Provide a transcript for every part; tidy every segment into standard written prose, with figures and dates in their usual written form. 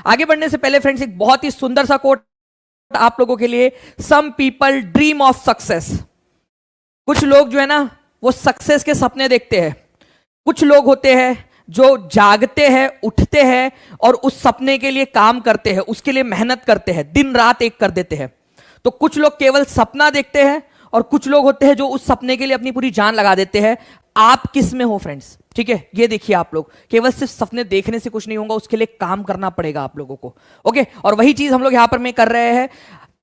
आगे बढ़ने से पहले फ्रेंड्स एक बहुत ही सुंदर सा कोट आप लोगों के लिए। Some people dream of success. कुछ लोग जो है ना वो सक्सेस के सपने देखते हैं। कुछ लोग होते हैं जो जागते हैं, उठते हैं और उस सपने के लिए काम करते हैं, उसके लिए मेहनत करते हैं, दिन रात एक कर देते हैं। तो कुछ लोग केवल सपना देखते हैं और कुछ लोग होते हैं जो उस सपने के लिए अपनी पूरी जान लगा देते हैं। आप किस में हो फ्रेंड्स? ठीक है, ये देखिए, आप लोग केवल सिर्फ सपने देखने से कुछ नहीं होगा, उसके लिए काम करना पड़ेगा आप लोगों को। ओके, और वही चीज हम लोग यहां पर में कर रहे हैं।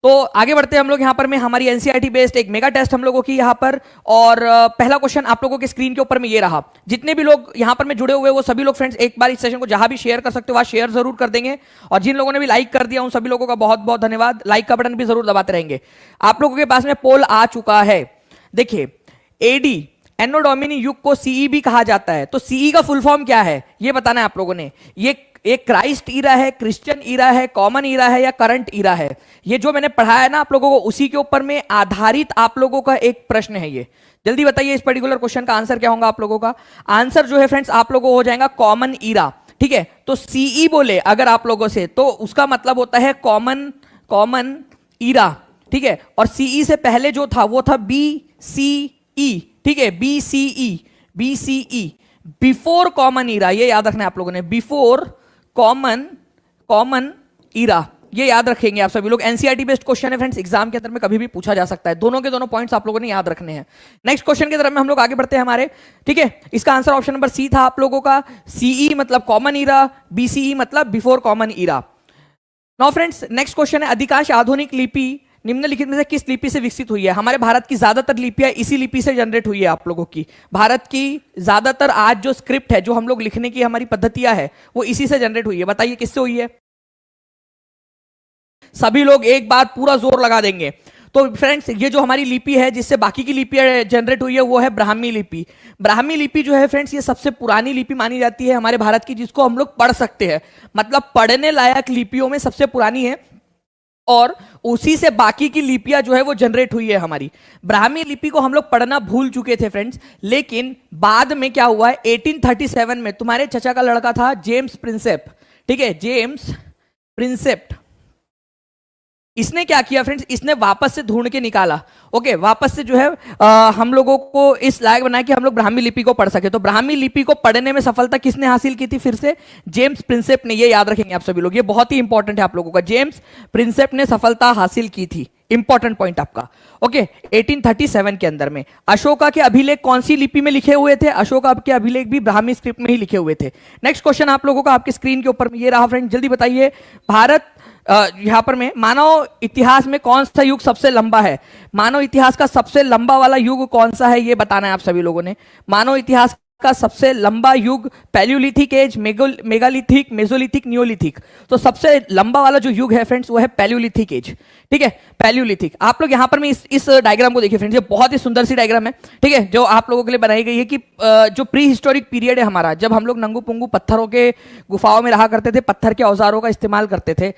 तो आगे बढ़ते हैं हम लोग यहां पर में हमारी एनसीईआरटी बेस्ड एक मेगा टेस्ट हम लोगों की यहां पर। और पहला क्वेश्चन आप लोगों के स्क्रीन के ऊपर में ये रहा। जितने भी लोग यहां पर में जुड़े हुए वो सभी लोग फ्रेंड्स एक बार इस सेशन को जहां भी शेयर कर सकते हो वहां शेयर जरूर कर देंगे। और जिन लोगों ने भी लाइक कर दिया उन सभी लोगों का बहुत बहुत धन्यवाद। लाइक का बटन भी जरूर दबाते रहेंगे। आप लोगों के पास में पोल आ चुका है। देखिए, एडी एनो डोमिनी युग को सीई भी कहा जाता है। तो सीई का फुल फॉर्म क्या है ये बताना है आप लोगों ने। ये एक क्राइस्ट ईरा है, क्रिश्चियन ईरा है, कॉमन ईरा है या करंट ईरा है? ये जो मैंने पढ़ाया है ना आप लोगों को उसी के ऊपर में आधारित आप लोगों का एक प्रश्न है। ये जल्दी बताइए इस पर्टिकुलर क्वेश्चन का आंसर क्या होगा आप लोगों का? आंसर जो है फ्रेंड्स आप लोगों को हो जाएगा कॉमन ईरा। ठीक है, तो सीई बोले अगर आप लोगों से तो उसका मतलब होता है कॉमन ईरा। ठीक है, और सीई से पहले जो था वो था बी सी ई। ठीक है, बीसीई बिफोर कॉमन ईरा। ये याद रखना है आप लोगों ने, बिफोर कॉमन ईरा। ये याद रखेंगे आप सभी लोग। एनसीईआरटी बेस्ड क्वेश्चन है फ्रेंड्स, एग्जाम के अंदर में कभी भी पूछा जा सकता है। दोनों के दोनों पॉइंट्स आप लोगों ने याद रखने हैं। नेक्स्ट क्वेश्चन की तरफ में हम लोग आगे बढ़ते हैं हमारे। ठीक है, इसका आंसर ऑप्शन नंबर सी था आप लोगों का। सीई मतलब कॉमन ईरा, बीसीई मतलब before common era. Now friends next question है, अधिकांश आधुनिक लिपि निम्नलिखित में से किस लिपि से विकसित हुई है? हमारे भारत की ज्यादातर लिपियां इसी लिपि से जनरेट हुई है आप लोगों की। भारत की ज्यादातर आज जो स्क्रिप्ट है, जो हम लोग लिखने की हमारी पद्धतियां है, वो इसी से जनरेट हुई है। बताइए किससे हुई है? सभी लोग एक बार पूरा जोर लगा देंगे। तो फ्रेंड्स ये जो हमारी लिपि है जिससे बाकी की लिपियां जनरेट हुई है वो है ब्राह्मी लिपि। ब्राह्मी लिपि जो है फ्रेंड्स ये सबसे पुरानी लिपि मानी जाती है हमारे भारत की, जिसको हम लोग पढ़ सकते हैं। मतलब पढ़ने लायक लिपियों में सबसे पुरानी है और उसी से बाकी की लिपियां जो है वो जनरेट हुई है हमारी। ब्राह्मी लिपि को हम लोग पढ़ना भूल चुके थे फ्रेंड्स, लेकिन बाद में क्या हुआ है 1837 में तुम्हारे चचा का लड़का था जेम्स प्रिंसेप। ठीक है, जेम्स प्रिंसेप, इसने क्या किया फ्रेंड्स, इसने वापस से ढूंढ के निकाला। ओके, वापस से जो है हम लोगों को इस लायक बनाया कि हम लोग ब्राह्मी लिपि को पढ़ सके। तो ब्राह्मी लिपि को पढ़ने में सफलता किसने हासिल की थी? फिर से जेम्स प्रिंसेप ने। ये याद रखेंगे आप सभी लोग, ये बहुत ही इंपॉर्टेंट है आप लोगों का। जेम्स प्रिंसेप ने सफलता हासिल की थी। इंपॉर्टेंट पॉइंट आपका। ओके, 1837 के अंदर में। अशोका के अभिलेख कौन सी लिपि में लिखे हुए थे? अशोका के अभिलेख भी ब्राह्मी स्क्रिप्ट में ही लिखे हुए थे। नेक्स्ट क्वेश्चन आप लोगों का आपके स्क्रीन के ऊपर में ये रहा फ्रेंड, जल्दी बताइए। भारत यहां पर में मानव इतिहास में कौन सा युग सबसे लंबा है? मानव इतिहास का सबसे लंबा वाला युग कौन सा है ये बताना है आप सभी लोगों ने। मानव इतिहास का सबसे लंबा युग Palaeolithic age, Megalithic, Mesolithic, Neolithic. तो सबसे लंबा वाला जो युग है फ्रेंड्स वो है पैलियोलिथिक एज। ठीक है, पैलियोलिथिक। आप लोग यहां पर में इस डायग्राम को देखिए फ्रेंड्स, ये बहुत ही सुंदर सी डायग्राम है। ठीक है, जो आप लोगों के लिए बनाई गई है कि जो प्री हिस्टोरिक पीरियड है हमारा, जब हम लोग नंगू पुंगू पत्थरों के गुफाओं में रहा करते थे, पत्थर के औजारों का इस्तेमाल करते थे,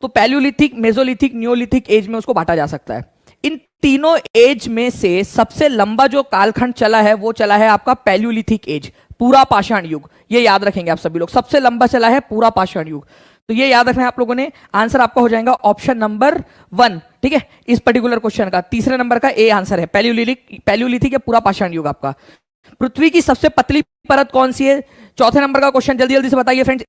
तो पैलियोलिथिक, मेसोलिथिक, नियोलिथिक एज में उसको बांटा जा सकता है। इन तीनों एज में से सबसे लंबा जो कालखंड चला है वो चला है आपका पैलियोलिथिक एज, पूरा पाषाण युग। ये याद रखेंगे आप सभी लोग, सबसे लंबा चला है पूरा पाषाण युग। तो ये याद रखना है आप लोगों ने। आंसर आपका हो जाएगा ऑप्शन नंबर 1। ठीक है, इस पर्टिकुलर क्वेश्चन का तीसरे नंबर का ए आंसर है पैलियोलिथिक या पूरा पाषाण युग आपका। पृथ्वी की सबसे पतली परत कौन सी है? चौथे नंबर का क्वेश्चन, जल्दी जल्दी से बताइए फ्रेंड्स।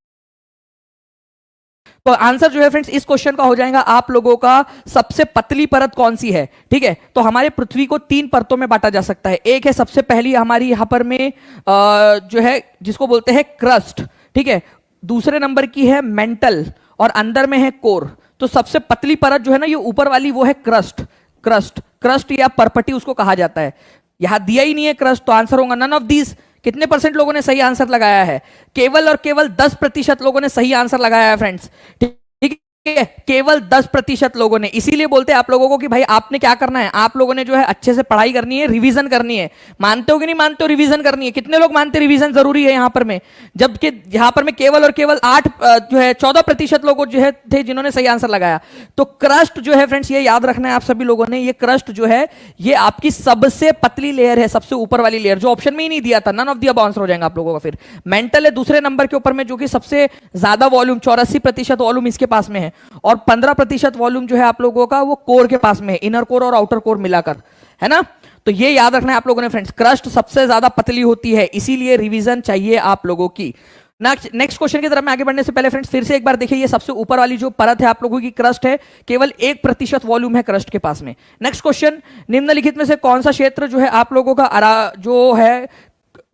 तो आंसर जो है फ्रेंड्स इस क्वेश्चन का हो जाएगा आप लोगों का सबसे पतली परत कौन सी है। ठीक है, तो हमारे पृथ्वी को 3 परतों में बांटा जा सकता है। एक है सबसे पहली हमारी यहां पर में जो है जिसको बोलते हैं क्रस्ट। ठीक है, दूसरे नंबर की है मेंटल और अंदर में है कोर। तो सबसे पतली परत जो है ना ये ऊपर वाली वो है क्रस्ट या परपटी उसको कहा जाता है। यहां दिया ही नहीं है क्रस्ट, तो आंसर होगा नन ऑफ दीज। कितने परसेंट लोगों ने सही आंसर लगाया है? केवल और केवल 10% लोगों ने सही आंसर लगाया है फ्रेंड्स। ठीक केवल 10% लोगों ने। इसीलिए बोलते हैं आप लोगों को कि भाई आपने क्या करना है, आप लोगों ने जो है अच्छे से पढ़ाई करनी है, रिवीजन करनी है। मानते हो कि नहीं मानते हो, रिवीजन करनी है? कितने लोग मानते रिवीजन जरूरी है यहां पर में? जबकि यहां पर में केवल और केवल 8 जो है 14% लोग जो है थे जिन्होंने सही आंसर लगाया। तो क्रस्ट जो है फ्रेंड्स, ये याद रखना है आप सभी लोगों ने, ये क्रस्ट जो है ये आपकी सबसे पतली लेयर है, सबसे ऊपर वाली लेयर, जो ऑप्शन में ही नहीं दिया था। None of the above answer हो जाएगा आप लोगों का। फिर मेंटल है दूसरे नंबर के ऊपर में, जो कि सबसे ज्यादा वॉल्यूम 84% वॉल्यूम इसके पास में है, और 15% वॉल्यूम जो है आप लोगों का वो कोर के पास में है, इनर कोर और आउटर कोर मिलाकर, है ना। तो ये याद रखना है आप लोगों ने फ्रेंड्स, क्रस्ट सबसे ज्यादा पतली होती है, इसीलिए रिवीजन चाहिए आप लोगों की। नेक्स्ट क्वेश्चन की तरफ में आगे बढ़ने से पहले फ्रेंड्स फिर से एक बार देखिए, ये सबसे ऊपर वाली जो परत है आप लोगों की क्रस्ट है, केवल 1% वॉल्यूम है क्रस्ट के पास में। नेक्स्ट क्वेश्चन, निम्नलिखित में से कौन सा क्षेत्र जो है आप लोगों का जो है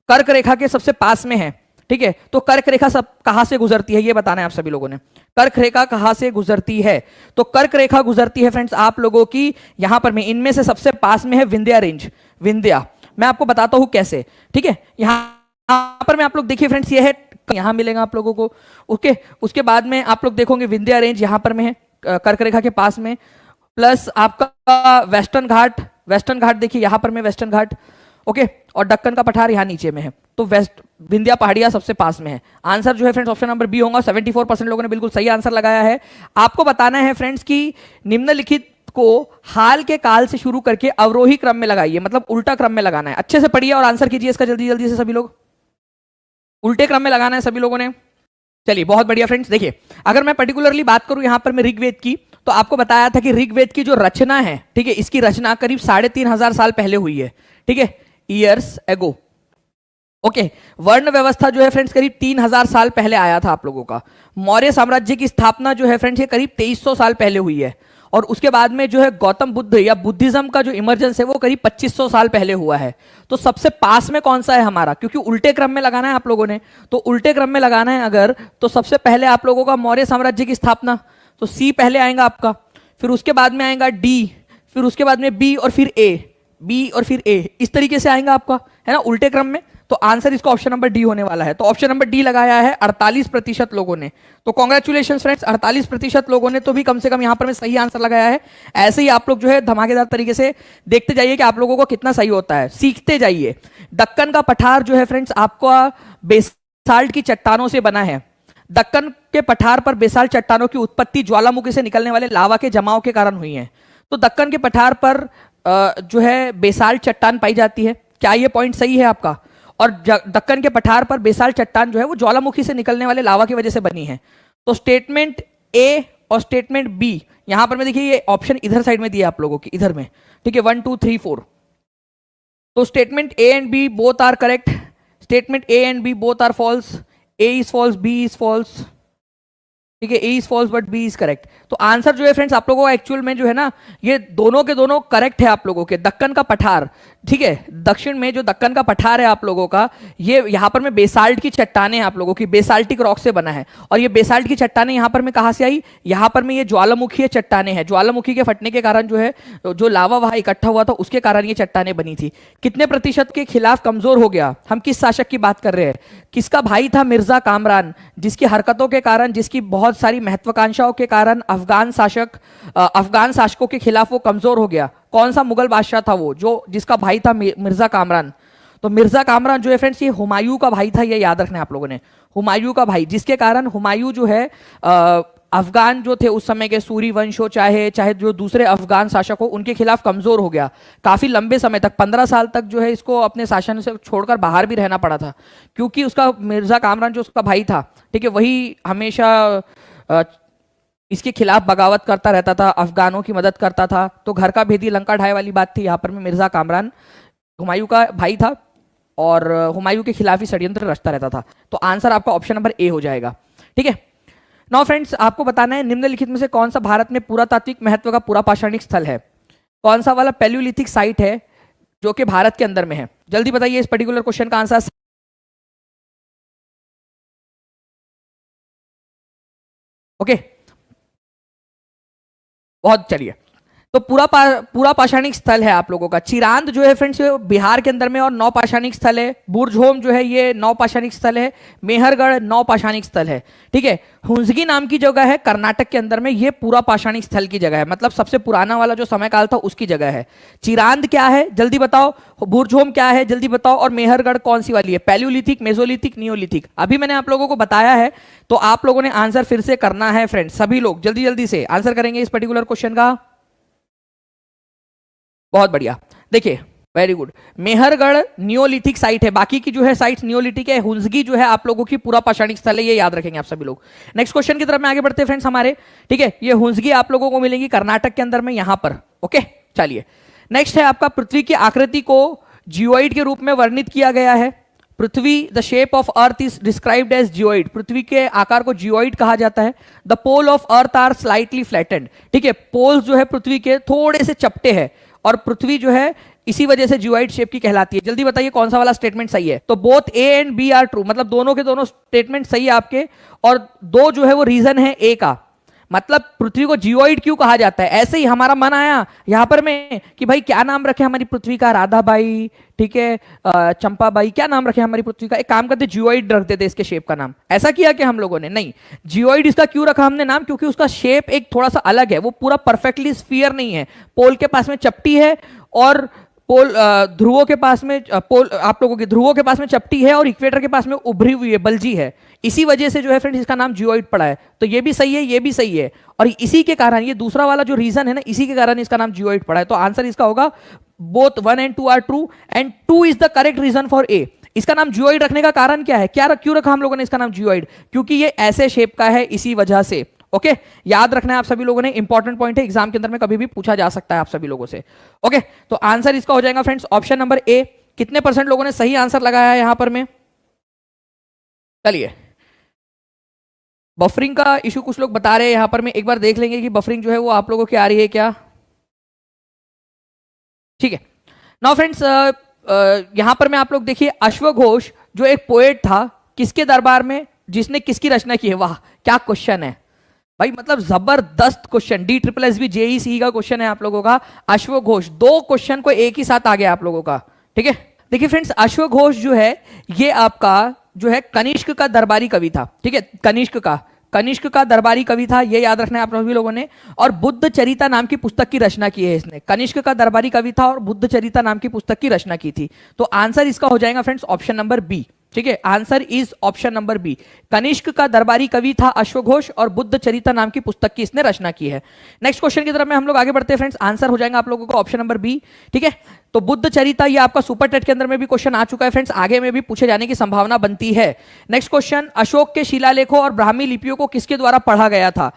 कर्क रेखा के सबसे पास में है? ठीक है, तो कर्क रेखा सब कहां से गुजरती है ये बताना है आप सभी लोगों ने। कर्क रेखा कहां से गुजरती है? तो कर्क रेखा गुजरती है फ्रेंड्स आप लोगों की यहां पर में, इनमें से सबसे पास में है विंध्या रेंज। विंध्या, मैं आपको बताता हूं कैसे। ठीक है, यहां पर में आप लोग देखिए फ्रेंड्स, ये है, यहां मिलेगा आप लोगों को। ओके, उसके बाद में आप लोग देखोगे विंध्या रेंज यहां पर में है, कर्क रेखा के पास में, प्लस आपका वेस्टर्न घाट। वेस्टर्न घाट देखिए यहां पर में, वेस्टर्न घाट। ओके, और दक्कन का पठार यहां नीचे में है। तो वेस्ट विंध्या पहाड़ियां सबसे पास में है। आंसर जो है फ्रेंड्स ऑप्शन नंबर बी होगा। 74% लोगों ने बिल्कुल सही आंसर लगाया है। आपको बताना है फ्रेंड्स कि निम्नलिखित को हाल के काल से शुरू करके अवरोही क्रम में लगाइए, मतलब उल्टा क्रम में लगाना है। अच्छे से पढ़िए और आंसर कीजिए इसका जल्दी जल्दी से सभी लोग। उल्टे क्रम में लगाना है सभी लोगों ने। चलिए बहुत बढ़िया फ्रेंड्स। देखिए, अगर मैं पर्टिकुलरली बात करूं यहां पर मैं ऋग्वेद की, तो आपको बताया था कि ऋग्वेद की जो रचना है, ठीक है, इसकी रचना करीब 3,500 साल पहले हुई है। ठीक है, ईयर्स एगो। ओके, वर्ण व्यवस्था जो है फ्रेंड्स करीब 3,000 साल पहले आया था आप लोगों का। मौर्य साम्राज्य की स्थापना जो है फ्रेंड्स ये करीब 2300 साल पहले हुई है। और उसके बाद में जो है गौतम बुद्ध या बुद्धिज्म का जो इमर्जेंस है वो करीब 2500 साल पहले हुआ है। तो सबसे पास में कौन सा है हमारा? क्योंकि उल्टे क्रम में लगाना है आप लोगों ने, तो उल्टे क्रम में लगाना है अगर, तो सबसे पहले आप लोगों का मौर्य साम्राज्य की स्थापना, तो सी पहले आएगा आपका, फिर उसके बाद में आएगा डी, फिर उसके बाद में बी और फिर ए, बी और फिर ए, इस तरीके से आएगा आपका, है ना, उल्टे क्रम में। तो आंसर इसका ऑप्शन नंबर डी होने वाला है। तो ऑप्शन नंबर डी लगाया है 48% लोगों ने। तो कॉन्ग्रेचुलेशन फ्रेंड्स, 48% लोगों ने तो भी कम से कम यहां पर में सही आंसर लगाया है। ऐसे ही आप लोग जो है धमाकेदार तरीके से देखते जाइए कि आप लोगों को कितना सही होता है, सीखते जाइए। दक्कन का पठार जो है फ्रेंड्स आपका बेसाल्ट की चट्टानों से बना है। दक्कन के पठार पर बेसाल्ट चट्टानों की उत्पत्ति ज्वालामुखी से निकलने वाले लावा के जमाव के कारण हुई है। तो दक्कन के पठार पर जो है बेसाल्ट चट्टान पाई जाती है। क्या ये पॉइंट सही है आपका? और दक्कन के पठार पर बेसाल्ट चट्टान जो है वो ज्वालामुखी से निकलने वाले लावा की वजह से बनी है। तो स्टेटमेंट ए और स्टेटमेंट बी, यहां पर मैं देखिए ये ऑप्शन इधर साइड में दिया आप लोगों की, इधर में। ठीक है, 1 2 3 4। तो statement A and B both are correct, statement A and B both are false, A is false, B is false. ठीक है, A is false but B is correct. तो आंसर जो है फ्रेंड्स आप लोगों का एक्चुअल में जो है ना, ये दोनों के दोनों करेक्ट है आप लोगों के। दक्कन का पठार, ठीक है, दक्षिण में जो दक्कन का पठार है आप लोगों का, ये यहां पर में बेसाल्ट की चट्टानें आप लोगों की, बेसाल्टिक रॉक से बना है। और ये बेसाल्ट की चट्टानें यहां पर में कहां से आई? यहां पर में ये ज्वालामुखी चट्टानें हैं। ज्वालामुखी के फटने के कारण जो है जो लावा वहां इकट्ठा हुआ था उसके कारण ये चट्टानें बनी थी। कितने प्रतिशत के खिलाफ कमजोर हो गया? हम किस शासक की बात कर रहे हैं? किसका भाई था? मिर्जा कामरान, जिसकी हरकतों के कारण, जिसकी बहुत सारी महत्वाकांक्षाओं के कारण अफगान शासकों के खिलाफ वो कमजोर हो गया। कौन सा मुगल बादशाह था वो, जो जिसका भाई था मिर्जा कामरान? तो मिर्जा कामरान जो है फ्रेंड्स ये हुमायूं का भाई था, ये याद रखना है आप लोगों ने। हुमायूं का भाई, जिसके कारण हुमायूं जो है अफगान जो थे उस समय के सूरी वंश हो, चाहे जो दूसरे अफगान शासक हो, उनके खिलाफ कमजोर हो गया। काफी लंबे समय तक, 15 साल तक जो है इसको अपने शासन से छोड़कर बाहर भी रहना पड़ा था, क्योंकि उसका मिर्जा कामरान जो उसका भाई था, ठीक है, वही हमेशा इसके खिलाफ बगावत करता रहता था, अफगानों की मदद करता था। तो घर का भेदी लंका ढाई वाली बात थी। यहाँ पर में मिर्जा कामरान हुमायूं का भाई था और हुमायूं के खिलाफ ही षड्यंत्र रचता रहता था। तो आंसर आपका ऑप्शन नंबर ए हो जाएगा। ठीक है, नाउ फ्रेंड्स आपको बताना है निम्नलिखित में से कौन सा भारत में पुरातात्विक महत्व का पूरा पाषाणिक स्थल है? कौन सा वाला पैलियोलिथिक साइट है जो कि भारत के अंदर में है? जल्दी बताइए इस पर्टिकुलर क्वेश्चन का आंसर। ओके, बहुत चलिए, तो पूरा पाषाणिक स्थल है आप लोगों का। चिरांद जो है फ्रेंड्स बिहार के अंदर में और 9 पाषाणिक स्थल है। बुर्जहोम जो है ये 9 पाषाणिक स्थल है। मेहरगढ़ 9 पाषाणिक स्थल है। ठीक है, हुंसगी नाम की जगह है कर्नाटक के अंदर में, ये पूरा पाषाणिक स्थल की जगह है, मतलब सबसे पुराना वाला जो समय काल था उसकी जगह है। चिरांद क्या है जल्दी बताओ, बुर्जहोम क्या है जल्दी बताओ, और मेहरगढ़ कौन सी वाली है, पैलियोलिथिक, मेसोलिथिक, नियोलिथिक? अभी मैंने आप लोगों को बताया है, तो आप लोगों ने आंसर फिर से करना है फ्रेंड्स। सभी लोग जल्दी जल्दी से आंसर करेंगे इस पर्टिकुलर क्वेश्चन का। बहुत बढ़िया, देखिए very good. Mehrgarh Neolithic site है, बाकी की जो है साइट्स नियोलिथिक है। हुंसगी जो है आप लोगों की पूरा पाषाणिक स्थल है, ये याद रखेंगे आप सभी लोग। नेक्स्ट क्वेश्चन की तरफ में आगे बढ़ते हैं फ्रेंड्स हमारे। ठीक है, ये हुंसगी आप लोगों को मिलेंगी कर्नाटक के अंदर में यहां पर। ओके चलिए, नेक्स्ट है आपका पृथ्वी की आकृति को जियोइड के रूप में वर्णित किया गया है। पृथ्वी, the shape of earth is described as geoid. पृथ्वी के आकार को जियोइड कहा जाता है। The pole of earth are slightly flattened. ठीक है, पोल्स जो है पृथ्वी के थोड़े से चपटे हैं, और पृथ्वी जो है इसी वजह से जियोइड शेप की कहलाती है। जल्दी बताइए कौन सा वाला स्टेटमेंट सही है? तो both A and B are true, मतलब दोनों के दोनों स्टेटमेंट सही है आपके, और दो जो है वो रीजन है ए का। मतलब पृथ्वी को जियोइड क्यों कहा जाता है? ऐसे ही हमारा मन आया यहां पर में कि भाई क्या नाम रखे हमारी पृथ्वी का, राधाबाई, ठीक है, चंपाबाई, क्या नाम रखे हमारी पृथ्वी का? एक काम करते जियोइड रख देते इसके शेप का नाम। ऐसा किया कि हम लोगों ने नहीं, जियोइड इसका क्यों रखा हमने नाम? क्योंकि उसका शेप एक थोड़ा सा अलग है, वो पूरा परफेक्टली स्फीयर नहीं है। पोल के पास में चपटी है, और पोल ध्रुवों के पास में पोल आप लोगों के ध्रुवों के पास में चपटी है, और इक्वेटर के पास में उभरी हुई है, बल्जी है। इसी वजह से जो है फ्रेंड्स इसका नाम जियोइड पड़ा है। तो ये भी सही है, ये भी सही है, और इसी के कारण, ये दूसरा वाला जो रीजन है ना, इसी के कारण इसका नाम जियोइड पड़ा है। तो आंसर इसका होगा both 1 and 2 are true, and 2 is the correct reason for A. इसका नाम जियोइड रखने का कारण क्या है? क्यों रखा हम लोगों ने इसका नाम जियोइड? क्योंकि ये ऐसे शेप का है, इसी वजह से। ओके, याद रखना है आप सभी लोगों ने, इंपॉर्टेंट पॉइंट है, एग्जाम के अंदर में कभी भी पूछा जा सकता है आप सभी लोगों से। ओके, तो आंसर इसका हो जाएगा फ्रेंड्स ऑप्शन नंबर ए। कितने परसेंट लोगों ने सही आंसर लगाया है यहां पर में? चलिए, बफरिंग का इशू कुछ लोग बता रहे हैं यहां पर में, एक बार देख लेंगे कि बफरिंग जो है वो आप लोगों की आ रही है क्या। ठीक है, नाउ फ्रेंड्स यहां पर में आप लोग देखिए, अश्वघोष जो एक पोएट था, किसके दरबार में, जिसने किसकी रचना की है? वाह क्या क्वेश्चन है भाई, मतलब जबरदस्त क्वेश्चन। DSSB JEC का क्वेश्चन है आप लोगों का। अश्वघोष, 2 क्वेश्चन को एक ही साथ आ गया आप लोगों का। ठीक है, देखिए फ्रेंड्स, अश्वघोष जो है ये आपका जो है कनिष्क का दरबारी कवि था। ठीक है, कनिष्क का दरबारी कवि था, ये याद रखना है आप सभी लोगों ने। और बुद्ध चरिता नाम की पुस्तक की रचना की है इसने। कनिष्क का दरबारी कवि था और बुद्ध चरिता नाम की पुस्तक की रचना की थी। तो आंसर इसका हो जाएगा फ्रेंड्स ऑप्शन नंबर बी। ठीक है, answer is option number B. Kanishka का दरबारी कवि था अश्वघोष, और बुद्ध चरिता नाम की पुस्तक की इसने रचना की है। नेक्स्ट क्वेश्चन की तरफ में हम लोग आगे बढ़ते हैं फ्रेंड्स। आंसर हो जाएगा आप लोगों को ऑप्शन नंबर बी। ठीक है, तो बुद्ध चरिता ये आपका सुपर टेट के अंदर में भी क्वेश्चन आ चुका है फ्रेंड्स, आगे में भी पूछे जाने की संभावना बनती है। नेक्स्ट क्वेश्चन, अशोक के शिलालेखों और ब्राह्मी लिपियों को किसके द्वारा पढ़ा गया था?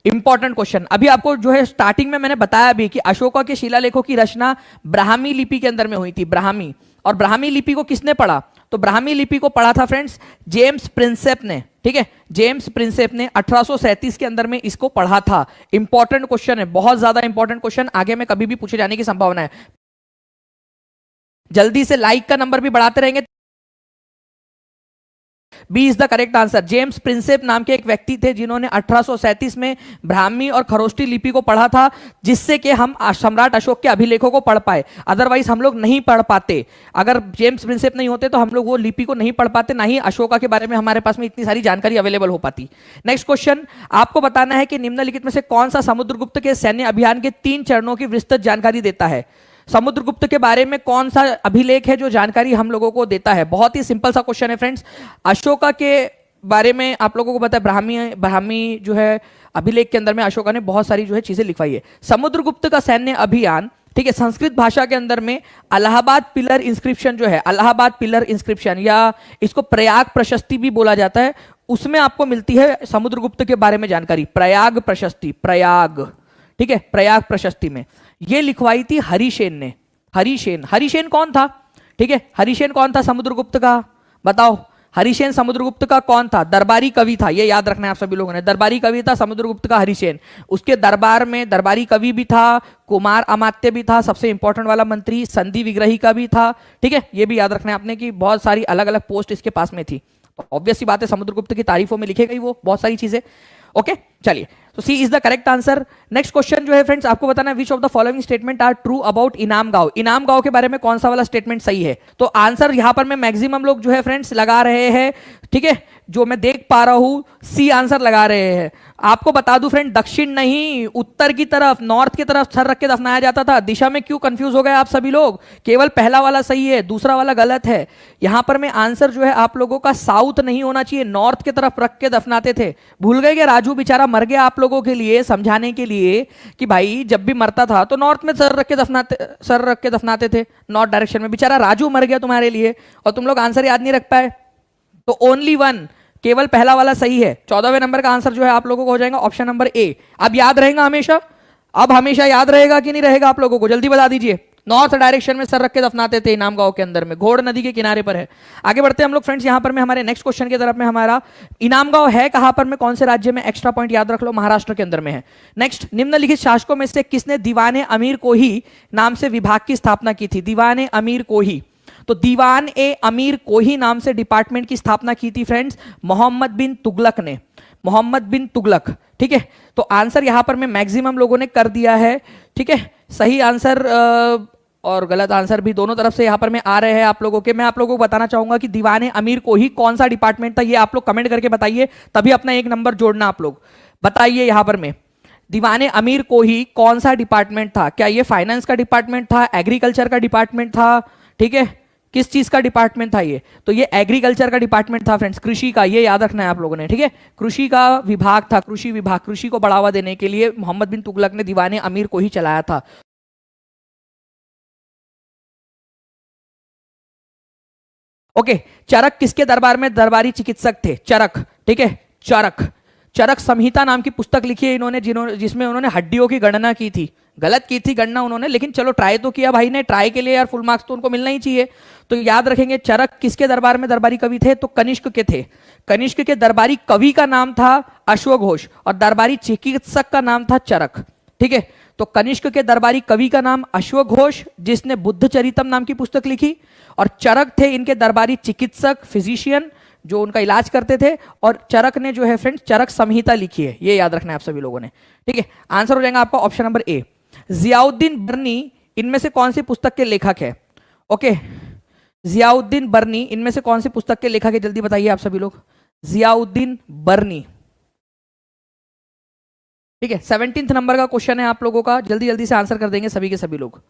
Important question. अभी आपको जो है स्टार्टिंग में मैंने बताया भी कि अशोका के शिलालेखों की रचना ब्राह्मी लिपि के अंदर में हुई थी, ब्राह्मी। और ब्राह्मी लिपि को किसने पढ़ा? तो ब्राह्मी लिपि को पढ़ा था फ्रेंड्स जेम्स प्रिंसेप ने। ठीक है, जेम्स प्रिंसेप ने 1837 के अंदर में इसको पढ़ा था। इंपॉर्टेंट क्वेश्चन है, बहुत ज्यादा इंपॉर्टेंट क्वेश्चन, आगे में कभी भी पूछे जाने की संभावना है। जल्दी से लाइक का नंबर भी बढ़ाते रहेंगे। B is the correct answer. James Prinsep नाम के एक व्यक्ति थे जिन्होंने 1837 में ब्राह्मी और खरोष्टी लिपि को पढ़ा था, जिससे कि हम सम्राट अशोक के अभिलेखों को पढ़ पाए। अदरवाइज हम लोग नहीं पढ़ पाते। अगर जेम्स प्रिंसेप नहीं होते तो हम लोग वो लिपि को नहीं पढ़ पाते, ना ही अशोका के बारे में हमारे पास में इतनी सारी जानकारी अवेलेबल हो पाती। नेक्स्ट क्वेश्चन, आपको बताना है कि निम्नलिखित में से कौन सा समुद्रगुप्त के सैन्य अभियान के 3 चरणों की विस्तृत जानकारी देता है? समुद्रगुप्त के बारे में कौन सा अभिलेख है जो जानकारी हम लोगों को देता है? बहुत ही सिंपल सा क्वेश्चन है फ्रेंड्स। अशोका के बारे में आप लोगों को पता है, ब्राह्मी जो है अभिलेख के अंदर में अशोका ने बहुत सारी जो है चीजें लिखवाई है। समुद्रगुप्त का सैन्य अभियान, ठीक है, संस्कृत भाषा के अंदर में इलाहाबाद पिलर इंस्क्रिप्शन जो है, इलाहाबाद पिलर इंस्क्रिप्शन, या इसको प्रयाग प्रशस्ति भी बोला जाता है, उसमें आपको मिलती है समुद्रगुप्त के बारे में जानकारी। प्रयाग प्रशस्ति, प्रयाग, ठीक है, प्रयाग प्रशस्ति में ये लिखवाई थी हरिसेन ने। हरिसेन कौन था? ठीक है, हरिसेन कौन था समुद्रगुप्त का? बताओ, हरिसेन समुद्रगुप्त का कौन था? दरबारी कवि था, ये याद रखना है आप सभी लोगों ने। दरबारी कवि था समुद्रगुप्त का हरिसेन। उसके दरबार में दरबारी कवि भी था, कुमार अमात्य भी था, सबसे इंपॉर्टेंट वाला मंत्री संधि विग्रही का भी था। ठीक है, ये भी याद रखना है आपने कि बहुत सारी अलग अलग पोस्ट इसके पास में थी। तो ऑब्वियस सी बात है समुद्रगुप्त की तारीफों में लिखेगा ही वो बहुत सारी चीजें। ओके, चलिए, तो C is the correct answer. Next question जो है फ्रेंड्स, आपको बताना है which of the following statement are true about Inamgaon. इनाम गांव के बारे में कौन सा वाला स्टेटमेंट सही है? तो आंसर यहां पर मैं मैक्सिमम लोग जो है फ्रेंड्स लगा रहे हैं, ठीक है, जो मैं देख पा रहा हूं सी आंसर लगा रहे हैं। आपको बता दूं फ्रेंड, दक्षिण नहीं उत्तर की तरफ, नॉर्थ की तरफ सर रख के दफनाया जाता था। दिशा में क्यों कंफ्यूज हो गए आप सभी लोग? केवल पहला वाला सही है, दूसरा वाला गलत है। यहां पर मैं आंसर जो है आप लोगों का साउथ नहीं होना चाहिए, नॉर्थ की तरफ रख के दफनाते थे। भूल गए कि राजू बेचारा मर गया आप लोगों के लिए समझाने के लिए कि भाई जब भी मरता था तो नॉर्थ में सर रख के दफनाते थे, नॉर्थ डायरेक्शन में। बेचारा राजू मर गया तुम्हारे लिए और तुम लोग आंसर याद नहीं रख पाए। तो ओनली वन, केवल पहला वाला सही है। 14वें नंबर का आंसर जो है आप लोगों को हो जाएगा ऑप्शन नंबर ए। अब याद रहेगा हमेशा? अब हमेशा याद रहेगा कि नहीं रहेगा आप लोगों को? जल्दी बता दीजिए। नॉर्थ डायरेक्शन में सर रख के दफनाते थे इनाम गांव के अंदर में, घोड़ नदी के किनारे पर है। आगे बढ़ते हैं हम लोग फ्रेंड्स, यहां पर मैं हमारे नेक्स्ट क्वेश्चन की तरफ में। हमारा इनाम गांव है कहां पर में, कौन से राज्य में? एक्स्ट्रा पॉइंट याद रख लो, महाराष्ट्र के अंदर में है। नेक्स्ट, निम्नलिखित शासकों में से किसने दीवाने अमीर कोही नाम से विभाग की स्थापना की थी? दीवाने अमीर कोही, तो दीवान ए अमीर कोही नाम से डिपार्टमेंट की स्थापना की थी फ्रेंड्स मोहम्मद बिन तुगलक ने। मोहम्मद बिन तुगलक, ठीक है। तो आंसर यहां पर में मैक्सिमम लोगों ने कर दिया है, ठीक है। सही आंसर और गलत आंसर भी दोनों तरफ से यहां पर में आ रहे हैं आप लोगों के। मैं आप लोगों को बताना चाहूंगा कि दीवाने अमीर कोही कौन सा डिपार्टमेंट था, ये आप लोग कमेंट करके बताइए, तभी अपना एक नंबर जोड़ना। आप लोग बताइए यहां पर में दीवाने अमीर कोही कौन सा डिपार्टमेंट था? क्या ये फाइनेंस का डिपार्टमेंट था, एग्रीकल्चर का डिपार्टमेंट था, ठीक है, किस चीज का डिपार्टमेंट था ये? तो ये एग्रीकल्चर का डिपार्टमेंट था फ्रेंड्स, कृषि का, ये याद रखना है आप लोगों ने, ठीक है। कृषि का विभाग था, कृषि विभाग। कृषि को बढ़ावा देने के लिए मोहम्मद बिन तुगलक ने दीवाने अमीर को ही चलाया था। ओके, चरक किसके दरबार में दरबारी चिकित्सक थे? चरक, ठीक है, चरक। चरक संहिता नाम की पुस्तक लिखी है इन्होंने, जिसमें उन्होंने हड्डियों की गणना की थी। गलत की थी गणना उन्होंने, लेकिन चलो ट्राई तो किया भाई ने। ट्राई के लिए यार फुल मार्क्स तो उनको मिलना ही चाहिए। तो याद रखेंगे चरक किसके दरबार में दरबारी कवि थे? तो कनिष्क के थे। कनिष्क के दरबारी कवि का नाम था अश्वघोष और दरबारी चिकित्सक का नाम था चरक, ठीक है। तो कनिष्क के दरबारी कवि का नाम अश्वघोष, जिसने बुद्ध चरितम नाम की पुस्तक लिखी, और चरक थे इनके दरबारी चिकित्सक, फिजिशियन, जो उनका इलाज करते थे। और चरक ने जो है फ्रेंड्स चरक संहिता लिखी है, ये याद रखना है आप सभी लोगों ने, ठीक है। आंसर हो जाएगा आपका ऑप्शन नंबर ए। जियाउद्दीन बर्नी इनमें से कौन सी पुस्तक के लेखक है? ओके, जियाउद्दीन बर्नी इनमें से कौन सी पुस्तक के लेखक है? जल्दी बताइए आप सभी लोग। जियाउद्दीन बर्नी, ठीक है। 17 नंबर का क्वेश्चन है आप लोगों का, जल्दी जल्दी से आंसर कर देंगे सभी के सभी लोग।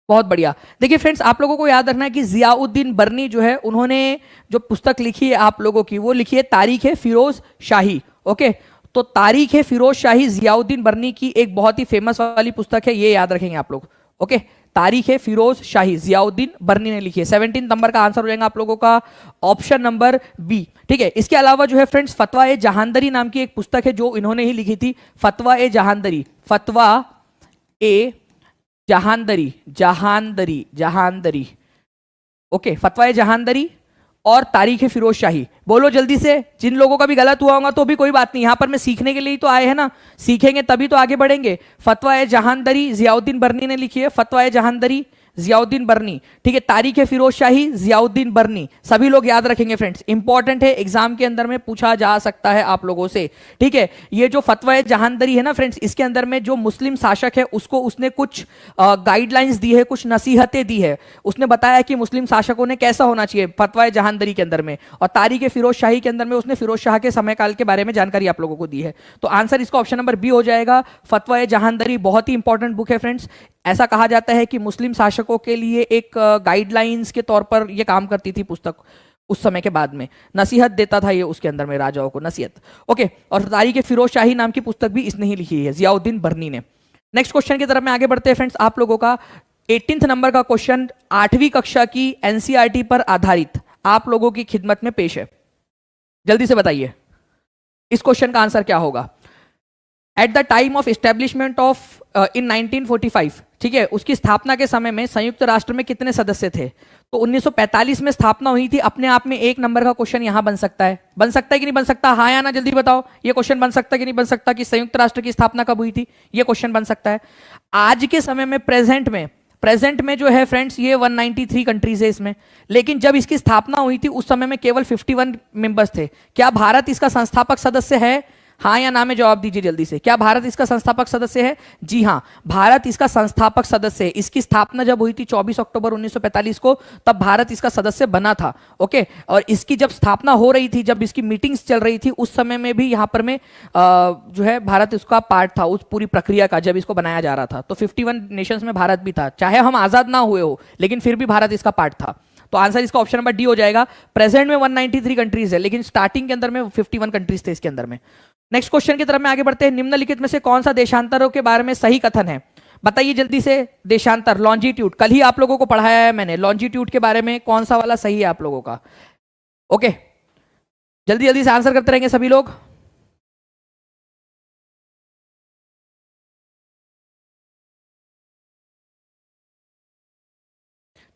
बहुत बढ़िया। देखिए फ्रेंड्स, आप लोगों को याद रखना है कि जियाउद्दीन बर्नी जो है, उन्होंने जो पुस्तक लिखी है आप लोगों की, वो लिखी है तारीख है फिरोज शाही। ओके, तो तारीख है फिरोज शाही जियाउद्दीन बर्नी की एक बहुत ही फेमस वाली पुस्तक है, ये याद रखेंगे आप लोग। ओके, तारीख है फिरोज शाही जियाउद्दीन बर्नी ने लिखी है। 17 नंबर का आंसर हो जाएगा आप लोगों का ऑप्शन नंबर बी, ठीक है। इसके अलावा जो है फ्रेंड्स फतवा ए जहांदरी नाम की एक पुस्तक है जो इन्होंने ही लिखी थी। फतवा ए जहांदरी, फतवा ए जहांदरी, जहांदरी, जहांदरी, ओके, फतवा ए जहांदरी और तारीख फिरोज शाही। बोलो जल्दी से, जिन लोगों का भी गलत हुआ होगा तो भी कोई बात नहीं, यहां पर मैं सीखने के लिए तो आए हैं ना, सीखेंगे तभी तो आगे बढ़ेंगे। फतवा ए जहांदरी जियाउद्दीन बर्नी ने लिखी है, फतवा ए जहांदरी जियाउद्दीन बर्नी, ठीक है। तारीख है फिरोज शाही जियाउद्दीन बर्नी, सभी लोग याद रखेंगे फ्रेंड्स, इंपॉर्टेंट है, एग्जाम के अंदर में पूछा जा सकता है आप लोगों से, ठीक है। ये जो फतवा जहांदरी है ना फ्रेंड्स, इसके अंदर में जो मुस्लिम शासक है उसको उसने कुछ गाइडलाइंस दी है, कुछ नसीहतें दी है। उसने बताया कि मुस्लिम शासकों ने कैसा होना चाहिए फतवा जहांदरी के अंदर में, और तारीख फिरोज शाही के अंदर में उसने फिरोज शाह के समय काल के बारे में जानकारी आप लोगों को दी है। तो आंसर इसका ऑप्शन नंबर बी हो जाएगा। फतवा जहांदरी बहुत ही इंपॉर्टेंट बुक है फ्रेंड्स। ऐसा कहा जाता है कि मुस्लिम शासकों के लिए एक गाइडलाइंस के तौर पर यह काम करती थी पुस्तक, उस समय के बाद में नसीहत देता था ये उसके अंदर में राजाओं को नसीहत। ओके, और तारीख फिरोज शाही नाम की पुस्तक भी इसने ही लिखी है, जियाउद्दीन बर्नी ने। नेक्स्ट क्वेश्चन की तरफ में आगे बढ़ते हैं फ्रेंड्स। आप लोगों का 18 नंबर का क्वेश्चन 8वीं कक्षा की एनसीईआरटी पर आधारित आप लोगों की खिदमत में पेश है। जल्दी से बताइए इस क्वेश्चन का आंसर क्या होगा। At the time of establishment of in 1945, ठीक है, उसकी स्थापना के समय में संयुक्त राष्ट्र में कितने सदस्य थे? तो 1945 में स्थापना हुई थी। अपने आप में 1 नंबर का क्वेश्चन यहां बन सकता है, बन सकता है कि नहीं बन सकता? हाँ या ना जल्दी बताओ, ये क्वेश्चन बन सकता है कि नहीं बन सकता कि संयुक्त राष्ट्र की स्थापना कब हुई थी? ये क्वेश्चन बन सकता है। आज के समय में प्रेजेंट में जो है फ्रेंड्स ये 193 कंट्रीज है इसमें, लेकिन जब इसकी स्थापना हुई थी उस समय में केवल 51 मेंबर्स थे। क्या भारत इसका संस्थापक सदस्य है? हाँ या ना में जवाब दीजिए जल्दी से। क्या भारत इसका संस्थापक सदस्य है? जी हाँ, भारत इसका संस्थापक सदस्य है। इसकी स्थापना जब हुई थी 24 अक्टूबर 1945 को, तब भारत इसका सदस्य बना था। ओके, और इसकी जब स्थापना हो रही थी, जब इसकी मीटिंग्स चल रही थी, उस समय में भी यहाँ पर में जो है भारत इसका पार्ट था उस पूरी प्रक्रिया का, जब इसको बनाया जा रहा था। तो 51 नेशंस में भारत भी था, चाहे हम आजाद ना हुए हो, लेकिन फिर भी भारत इसका पार्ट था। तो आंसर इसका ऑप्शन नंबर डी हो जाएगा। प्रेजेंट में 193 कंट्रीज है, लेकिन स्टार्टिंग के अंदर में 51 कंट्रीज थे इसके अंदर में। नेक्स्ट क्वेश्चन की तरफ में आगे बढ़ते हैं। निम्नलिखित में से कौन सा देशांतरों के बारे में सही कथन है? बताइए जल्दी से। देशांतर, लॉन्जिट्यूड, कल ही आप लोगों को पढ़ाया है मैंने। लॉन्जिट्यूड के बारे में कौन सा वाला सही है आप लोगों का? ओके, जल्दी जल्दी से आंसर करते रहेंगे सभी लोग।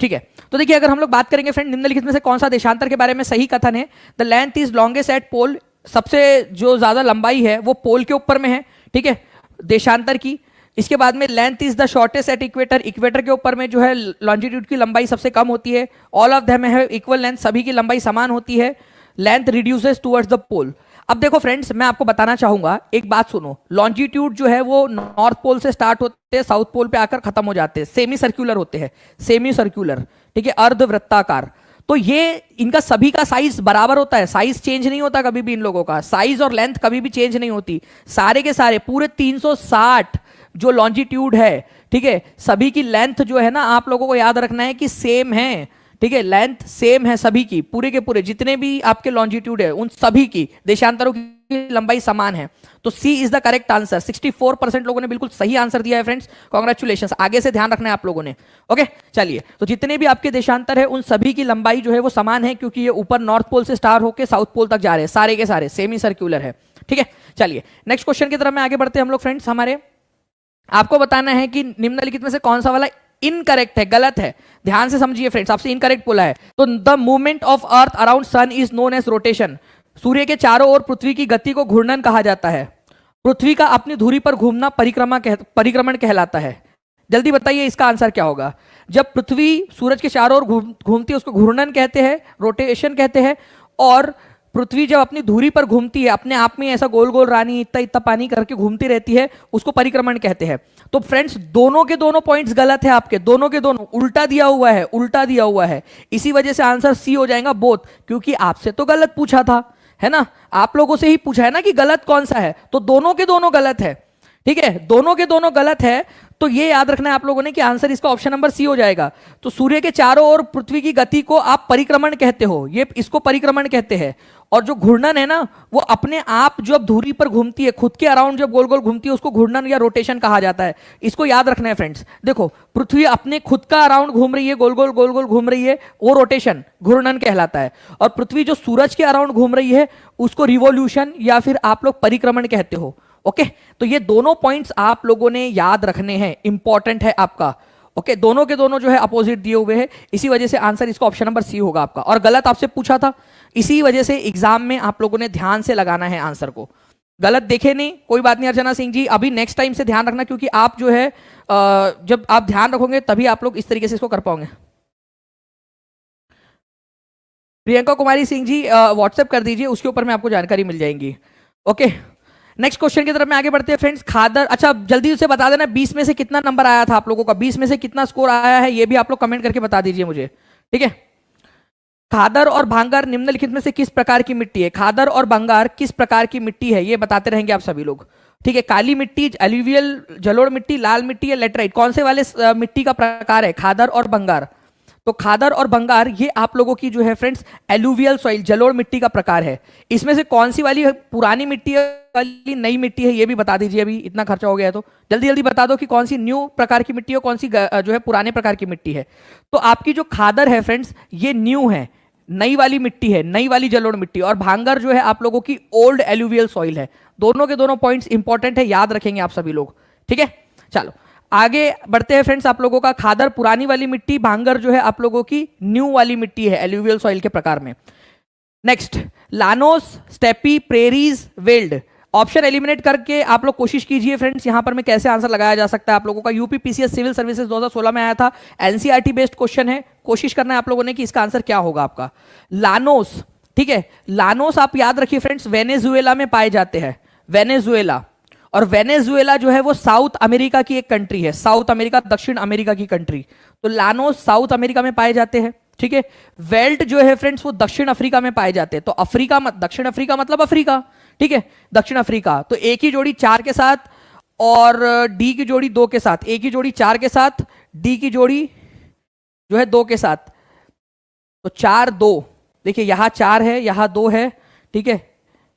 ठीक है, तो देखिए अगर हम लोग बात करेंगे फ्रेंड, निम्नलिखित में से कौन सा देशांतर के बारे में सही कथन है? The length is longest at pole, सबसे जो ज्यादा लंबाई है वो पोल के ऊपर में है। ठीक है, देशांतर की। इसके बाद में length is the shortest at equator, equator के ऊपर में जो है लॉन्जिट्यूड की लंबाई सबसे कम होती है। All of them have equal length, सभी की लंबाई समान होती है। लेंथ रिड्यूसेस टुवर्ड्स द पोल। अब देखो फ्रेंड्स, मैं आपको बताना चाहूंगा, एक बात सुनो। लॉन्जिट्यूड जो है वो नॉर्थ पोल से स्टार्ट होते हैं, साउथ पोल पे आकर खत्म हो जाते हैं, सेमी सर्कुलर होते हैं, सेमी सर्कुलर, ठीक है, अर्धवृत्ताकार। तो ये इनका सभी का साइज बराबर होता है, साइज चेंज नहीं होता कभी भी इन लोगों का, साइज और लेंथ कभी भी चेंज नहीं होती। सारे के सारे पूरे 360 जो लॉन्जिट्यूड है, ठीक है, सभी की लेंथ जो है ना, आप लोगों को याद रखना है कि सेम है। ठीक है, लेंथ सेम है सभी की, पूरे के पूरे जितने भी आपके लॉन्जिट्यूड है उन सभी की, देशांतरों की लंबाई समान है। तो C is the correct answer. 64% लोगों ने बिल्कुल सही आंसर दिया है फ्रेंड्स, कॉन्ग्रेचुलेशन। आगे से ध्यान रखना है आप लोगों ने। ओके, चलिए, तो जितने भी आपके देशांतर है उन सभी की लंबाई जो है वो समान है, क्योंकि ये ऊपर नॉर्थ पोल से स्टार्ट होकर साउथ पोल तक जा रहे हैं, सारे के सारे सेमी सर्कुलर है। ठीक है, चलिए नेक्स्ट क्वेश्चन की तरफ में आगे बढ़ते हैं हम लोग फ्रेंड्स। हमारे आपको बताना है कि निम्नलिखित में से कौन सा वाला इनकरेक्ट है, गलत है। ध्यान से समझिए फ्रेंड्स, आपसे इनकरेक्ट बोला है। तो the movement of earth around sun is known as rotation. सूर्य के चारों ओर पृथ्वी की गति को घूर्णन कहा जाता है। पृथ्वी का अपनी धुरी पर घूमना परिक्रमण कहलाता है। जल्दी बताइए इसका आंसर क्या होगा? जब पृथ्वी सूरज के चारों ओर घूमती है उसको घूर्णन कहते हैं, रोटेशन कहते हैं। और पृथ्वी जब अपनी धुरी पर घूमती है, अपने आप में ऐसा गोल गोल रानी इतना इतना पानी करके घूमती रहती है, उसको परिक्रमण कहते हैं। तो फ्रेंड्स दोनों के दोनों पॉइंट्स गलत है आपके, दोनों के दोनों उल्टा दिया हुआ है, उल्टा दिया हुआ है। इसी वजह से आंसर सी हो जाएगा बोथ, क्योंकि आपसे तो गलत पूछा था, है ना, आप लोगों से ही पूछा है ना कि गलत कौन सा है, तो दोनों के दोनों गलत है। ठीक है, दोनों के दोनों गलत है। तो ये याद रखना है आप लोगों ने कि आंसर इसका ऑप्शन नंबर सी हो जाएगा। तो सूर्य के चारों ओर पृथ्वी की गति को आप परिक्रमण कहते हो, ये इसको परिक्रमण कहते हैं। और जो घूर्णन है ना, वो अपने आप जब धुरी पर घूमती है, खुद के अराउंड जब गोल गोल घूमती है, उसको घूर्णन या रोटेशन कहा जाता है। इसको याद रखना है फ्रेंड्स। देखो, पृथ्वी अपने खुद का अराउंड घूम रही है, गोल गोल घूम रही है, वो रोटेशन घूर्णन कहलाता है। और पृथ्वी जो सूरज के अराउंड घूम रही है उसको रिवोल्यूशन या फिर आप लोग परिक्रमण कहते हो। ओके, तो ये दोनों पॉइंट्स आप लोगों ने याद रखने हैं, इंपॉर्टेंट है आपका। ओके, दोनों के दोनों जो है अपोजिट दिए हुए हैं, इसी वजह से आंसर इसका ऑप्शन नंबर सी होगा आपका। और गलत आपसे पूछा था, इसी वजह से एग्जाम में आप लोगों ने ध्यान से लगाना है आंसर को। गलत देखे नहीं, कोई बात नहीं अर्चना सिंह जी, अभी नेक्स्ट टाइम से ध्यान रखना, क्योंकि आप जो है जब आप ध्यान रखोगे तभी आप लोग इस तरीके से इसको कर पाओगे। प्रियंका कुमारी सिंह जी व्हाट्सएप कर दीजिए, उसके ऊपर में आपको जानकारी मिल जाएगी। ओके, नेक्स्ट क्वेश्चन की तरफ में आगे बढ़ते हैं फ्रेंड्स। खादर, अच्छा जल्दी से बता देना 20 में से कितना नंबर आया था आप लोगों का, 20 में से कितना स्कोर आया है, ये भी आप लोग कमेंट करके बता दीजिए मुझे। ठीक है, खादर और भांगार निम्नलिखित में से किस प्रकार की मिट्टी है? खादर और भंगार किस प्रकार की मिट्टी है, ये बताते रहेंगे आप सभी लोग। ठीक है, काली मिट्टी, एल्यूवियल जलोढ़ मिट्टी, लाल मिट्टी या लेटराइट, कौन से वाले मिट्टी का प्रकार है खादर और भंगार? तो खादर और भंगार ये आप लोगों की जो है फ्रेंड्स एलुवियल सॉइल, जलोढ़ मिट्टी का प्रकार है। इसमें से कौन सी वाली पुरानी मिट्टी है, वाली नई मिट्टी है, ये भी बता दीजिए। अभी इतना खर्चा हो गया है तो जल्दी जल्दी बता दो कि कौन सी न्यू प्रकार की मिट्टी है, कौन सी जो है पुराने प्रकार की मिट्टी है। तो आपकी जो खादर है फ्रेंड्स ये न्यू है, नई वाली मिट्टी है, नई वाली जलोढ़ मिट्टी। और भांगर जो है आप लोगों की ओल्ड एलुवियल सॉइल है। दोनों के दोनों पॉइंट्स इंपॉर्टेंट है, याद रखेंगे आप सभी लोग। ठीक है, चलो आगे बढ़ते हैं फ्रेंड्स। आप लोगों का खादर पुरानी वाली मिट्टी, भांगर जो है आप लोगों की न्यू वाली मिट्टी है एलुवियल सॉइल के प्रकार में। Next, Llanos, steppe, prairies, weld, option eliminate करके आप लोग कोशिश कीजिए फ्रेंड्स यहां पर में कैसे आंसर लगाया जा सकता है। आप लोगों का यूपी पीसीएस सिविल सर्विसेज 2016 में आया था, एनसीईआरटी बेस्ड क्वेश्चन है। कोशिश करना है आप लोगों ने कि इसका आंसर क्या होगा आपका। लानोस, ठीक है, लानोस आप याद रखिए फ्रेंड्स, वेनेजुएला में पाए जाते हैं। वेनेजुएला। और वेनेजुएला जो है वो साउथ अमेरिका की एक कंट्री है, साउथ अमेरिका, दक्षिण अमेरिका की कंट्री। तो लानोस साउथ अमेरिका में पाए जाते हैं, ठीक है। वेल्ट जो है फ्रेंड्स वो दक्षिण अफ्रीका में पाए जाते हैं। तो अफ्रीका दक्षिण अफ्रीका मतलब अफ्रीका, ठीक है, दक्षिण अफ्रीका। तो ए की जोड़ी 4 के साथ और डी की जोड़ी 2 के साथ, ए की जोड़ी 4 के साथ, डी की जोड़ी जो है 2 के साथ। तो 4 2, देखिए यहां 4 है, यहां 2 है, ठीक है,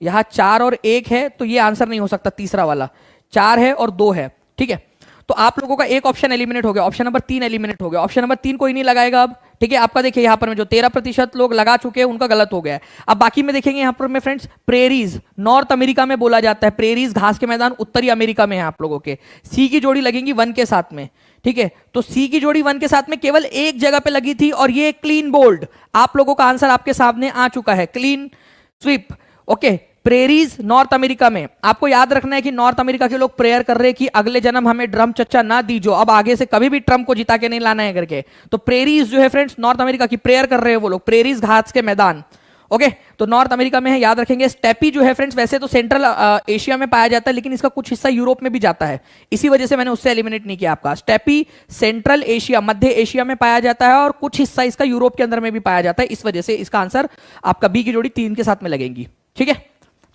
यहां 4 और 1 है, तो ये आंसर नहीं हो सकता तीसरा वाला। 4 है और 2 है, ठीक है। तो आप लोगों का एक ऑप्शन एलिमिनेट हो गया, ऑप्शन नंबर 3 एलिमिनेट हो गया। ऑप्शन नंबर 3 कोई नहीं लगाएगा अब, ठीक है। आपका देखिए यहां पर में जो 13% लोग लगा चुके हैं उनका गलत हो गया है। अब बाकी में देखेंगे यहां पर में फ्रेंड्स, प्रेरीज नॉर्थ अमेरिका में बोला जाता है, प्रेरीज घास के मैदान उत्तरी अमेरिका में है आप लोगों के। सी की जोड़ी लगेंगी 1 के साथ में, ठीक है। तो सी की जोड़ी 1 के साथ में केवल एक जगह पे लगी थी और ये क्लीन बोल्ड, आप लोगों का आंसर आपके सामने आ चुका है, clean sweep, okay. Prairies north America में। आपको याद रखना है कि नॉर्थ अमेरिका के लोग प्रेयर कर रहे हैं कि अगले जन्म हमें ड्रम चच्चा ना दीजो, अब आगे से कभी भी ट्रम्प को जिता के नहीं लाना है करके। तो प्रेरीज जो है फ्रेंड्स नॉर्थ अमेरिका की, प्रेयर कर रहे हैं वो लोग, प्रेरीज घास के मैदान, ओके। तो नॉर्थ अमेरिका में है, याद रखेंगे। स्टेपी जो है फ्रेंड्स वैसे तो सेंट्रल एशिया में पाया जाता है, लेकिन इसका कुछ हिस्सा यूरोप में भी जाता है, इसी वजह से मैंने उससे एलिमिनेट नहीं किया आपका। स्टेपी सेंट्रल एशिया, मध्य एशिया में पाया जाता है और कुछ हिस्सा इसका यूरोप के अंदर में भी पाया जाता है, इस वजह से इसका आंसर आपका बी की जोड़ी 3 के साथ में लगेंगी, ठीक है।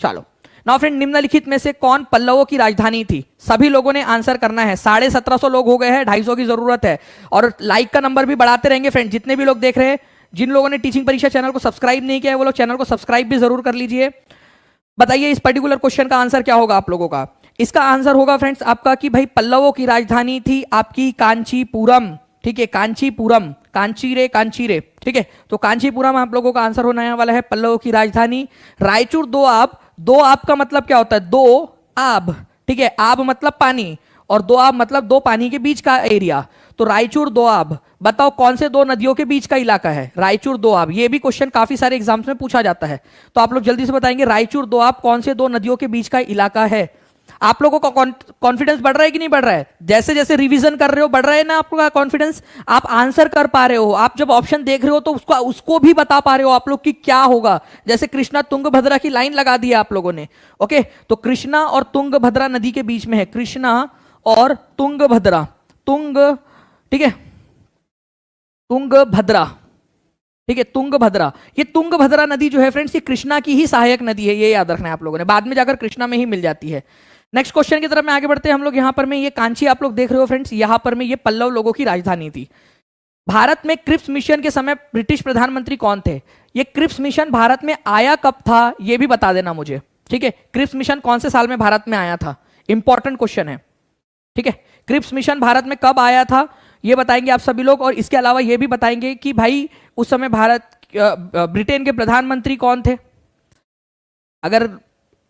चलो नाउ फ्रेंड, निम्नलिखित में से कौन पल्लवों की राजधानी थी? सभी लोगों ने आंसर करना है। 1750 लोग हो गए हैं, 250 की जरूरत है। और लाइक का नंबर भी बढ़ाते रहेंगे फ्रेंड, जितने भी लोग देख रहे हैं। जिन लोगों ने टीचिंग परीक्षा चैनल को सब्सक्राइब नहीं किया है वो लोग चैनल को सब्सक्राइब भी जरूर कर लीजिए। बताइए इस पर्टिकुलर क्वेश्चन का आंसर क्या होगा आप लोगों का? इसका आंसर होगा फ्रेंड्स आपका कि भाई पल्लवों की राजधानी थी आपकी कांचीपुरम, ठीक है, कांचीपुरम, कांचीरे कांचीरे, ठीक है। तो कांचीपुरम आप लोगों का आंसर होने वाला है, पल्लवों की राजधानी। रायचूर दो आब, दो आब का मतलब क्या होता है? दो आब, ठीक है, आब मतलब पानी और दो आब मतलब दो पानी के बीच का एरिया। तो रायचूर दो आब, बताओ कौन से दो नदियों के बीच का इलाका है? रायचूर दो आब, ये भी क्वेश्चन काफी सारे एग्जाम्स में पूछा जाता है, तो आप लोग जल्दी से बताएंगे रायचूर दो आब कौन से दो नदियों के बीच का इलाका है। आप लोगों का कॉन्फिडेंस बढ़ रहा है कि नहीं बढ़ रहा है? जैसे जैसे रिवीजन कर रहे हो बढ़ रहा है ना आपका कॉन्फिडेंस, आप आंसर कर पा रहे हो, आप जब ऑप्शन देख रहे हो तो उसको भी बता पा रहे हो आप लोग कि क्या होगा। जैसे कृष्णा तुंगभद्रा की लाइन लगा दी है आप लोगों ने, ओके। तो कृष्णा और तुंगभद्रा नदी के बीच में है, कृष्णा और तुंगभद्रा, तुंग, ठीक है, तुंगभद्रा, ठीक है, तुंगभद्रा। ये तुंगभद्रा नदी जो है फ्रेंड्स ये कृष्णा की ही सहायक नदी है, ये याद रखना है आप लोगों ने, बाद में जाकर कृष्णा में ही मिल जाती है। नेक्स्ट क्वेश्चन की तरफ में आगे बढ़ते हैं हम लोग। यहां पर में ये कांची आप लोग देख रहे हो फ्रेंड्स, यहां पर में ये पल्लव लोगों की राजधानी थी। भारत में क्रिप्स मिशन के समय ब्रिटिश प्रधानमंत्री कौन थे? ये क्रिप्स मिशन भारत में आया कब था ये भी बता देना मुझे, ठीक है। क्रिप्स मिशन कौन से साल में भारत में आया था? इंपॉर्टेंट क्वेश्चन है, ठीक है। क्रिप्स मिशन भारत में कब आया था ये बताएंगे आप सभी लोग, और इसके अलावा ये भी बताएंगे कि भाई उस समय ब्रिटेन के प्रधानमंत्री कौन थे। अगर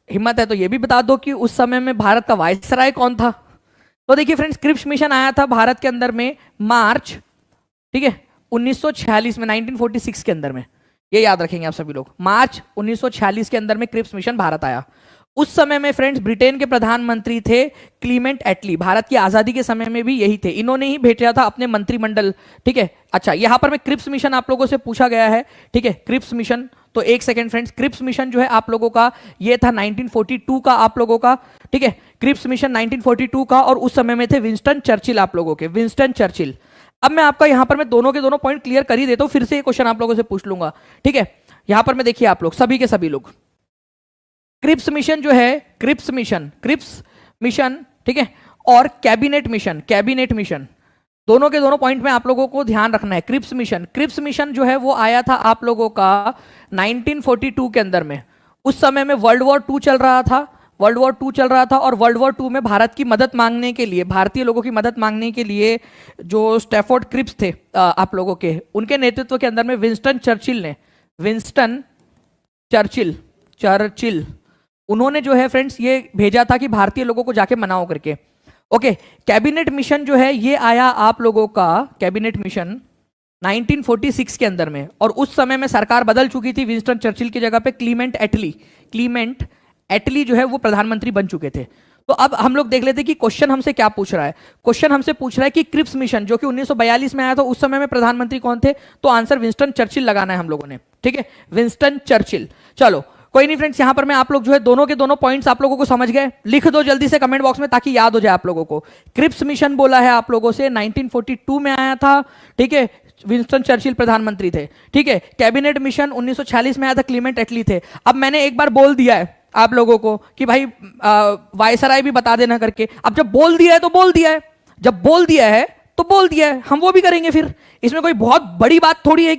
हिम्मत है तो ये भी बता दो कि उस समय में भारत का वायसराय कौन था। तो देखिए फ्रेंड्स, क्रिप्स मिशन आया था भारत के अंदर में मार्च, ठीक है, 1946 में, 1946 के अंदर में, ये याद रखेंगे आप सभी लोग। मार्च 1946 के अंदर में क्रिप्स मिशन भारत आया। उस समय में फ्रेंड्स ब्रिटेन के प्रधानमंत्री थे क्लीमेंट एटली, भारत की आजादी के समय में भी यही थे, इन्होंने ही भेजा था अपने मंत्रिमंडल, ठीक है। अच्छा, यहां पर में क्रिप्स मिशन आप लोगों से पूछा गया है, ठीक है, क्रिप्स मिशन। तो एक सेकेंड फ्रेंड्स, क्रिप्स मिशन जो है आप लोगों का ये था 1942 का आप लोगों का, ठीक है, क्रिप्स मिशन 1942 का, और उस समय में थे विंस्टन चर्चिल आप लोगों के, विंस्टन चर्चिल। अब मैं आपका यहां पर मैं दोनों के दोनों पॉइंट क्लियर कर ही देता हूं, फिर से ये क्वेश्चन आप लोगों से पूछ लूंगा, ठीक है। यहां पर मैं देखिए आप लोग सभी के सभी लोग, क्रिप्स मिशन जो है, क्रिप्स मिशन, ठीक है, और कैबिनेट मिशन, कैबिनेट मिशन, दोनों के दोनों पॉइंट में आप लोगों को ध्यान रखना है। क्रिप्स मिशन जो है वो आया था आप लोगों का 1942 के अंदर में। उस समय में वर्ल्ड वॉर 2 चल रहा था, वर्ल्ड वॉर 2 चल रहा था, और वर्ल्ड वॉर 2 में भारत की मदद मांगने के लिए, भारतीय लोगों की मदद मांगने के लिए जो स्टैफोर्ड क्रिप्स थे आप लोगों के, उनके नेतृत्व के अंदर में विंस्टन चर्चिल उन्होंने जो है फ्रेंड्स ये भेजा था कि भारतीय लोगों को जाके मनाओ करके, ओके। कैबिनेट मिशन जो है ये आया आप लोगों का, कैबिनेट मिशन 1946 के अंदर में, और उस समय में सरकार बदल चुकी थी, विंस्टन चर्चिल की जगह पे क्लीमेंट एटली जो है वो प्रधानमंत्री बन चुके थे। तो अब हम लोग देख लेते हैं कि क्वेश्चन हमसे क्या पूछ रहा है। क्वेश्चन हमसे पूछ रहा है कि क्रिप्स मिशन जो कि 1942 में आया था, उस समय में प्रधानमंत्री कौन थे? तो आंसर विंस्टन चर्चिल लगाना है हम लोगों ने, ठीक है, विंस्टन चर्चिल। चलो कोई नहीं फ्रेंड्स, यहां पर मैं आप लोग जो है दोनों के दोनों पॉइंट्स आप लोगों को समझ गए, लिख दो जल्दी से कमेंट बॉक्स में ताकि याद हो जाए आप लोगों को। क्रिप्स मिशन बोला है आप लोगों से, 1942 में आया था, ठीक है, विंस्टन चर्चिल प्रधानमंत्री थे, ठीक है। कैबिनेट मिशन 1946 में आया था, क्लीमेंट एटली थे। अब मैंने एक बार बोल दिया है आप लोगों को कि भाई वायसराय भी बता देना करके, अब जब बोल दिया है तो बोल दिया है, जब बोल दिया है तो बोल दिया है, हम वो भी करेंगे फिर। इसमें कोई बहुत बड़ी बात थोड़ी है